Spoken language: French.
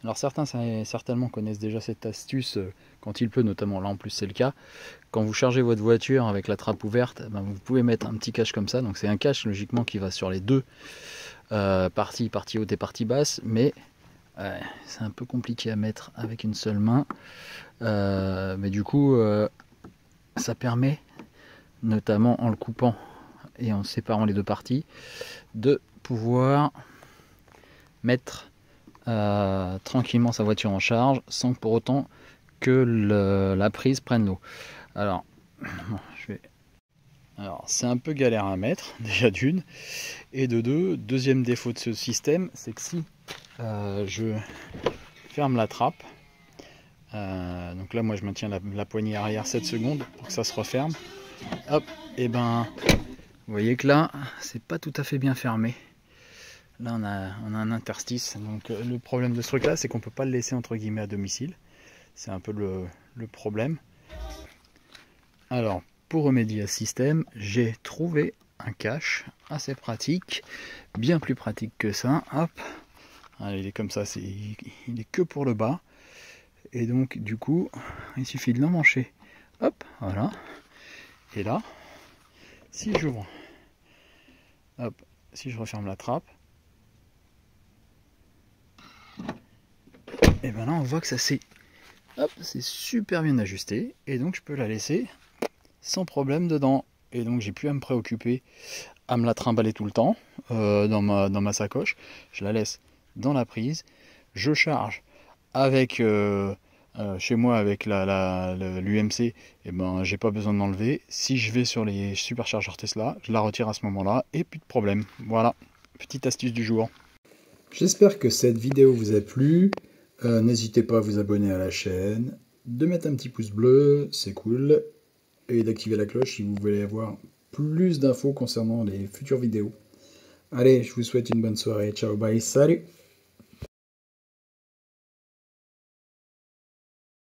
Alors certains certainement connaissent déjà cette astuce quand il pleut, notamment là en plus c'est le cas. Quand vous chargez votre voiture avec la trappe ouverte, ben vous pouvez mettre un petit cache comme ça. Donc c'est un cache logiquement qui va sur les deux partie haute et partie basse, mais c'est un peu compliqué à mettre avec une seule main. Mais du coup, ça permet, notamment en le coupant et en séparant les deux parties, de pouvoir mettre tranquillement sa voiture en charge sans pour autant que la prise prenne l'eau. Alors, bon, alors c'est un peu galère à mettre, déjà d'une, et de deux, deuxième défaut de ce système, c'est que si je ferme la trappe, donc là moi je maintiens la poignée arrière 7 secondes pour que ça se referme, hop, et ben vous voyez que là c'est pas tout à fait bien fermé. Là on a un interstice, donc le problème de ce truc là c'est qu'on peut pas le laisser entre guillemets à domicile, c'est un peu le problème. Alors pour remédier à ce système, j'ai trouvé un cache assez pratique, bien plus pratique que ça. Hop, allez, il est comme ça, il est que pour le bas, et donc du coup il suffit de l'emmancher. Hop, voilà. Et là, si j'ouvre, hop, si je referme la trappe, et ben là on voit que ça c'est super bien ajusté, et donc je peux la laisser sans problème dedans. Et donc j'ai plus à me préoccuper à me la trimballer tout le temps dans ma sacoche. Je la laisse dans la prise, je charge avec chez moi avec l'UMC, et ben j'ai pas besoin de l'enlever. Si je vais sur les superchargeurs Tesla, je la retire à ce moment-là et plus de problème. Voilà, petite astuce du jour. J'espère que cette vidéo vous a plu. N'hésitez pas à vous abonner à la chaîne, de mettre un petit pouce bleu, c'est cool, et d'activer la cloche si vous voulez avoir plus d'infos concernant les futures vidéos. Allez, je vous souhaite une bonne soirée. Ciao, bye, salut!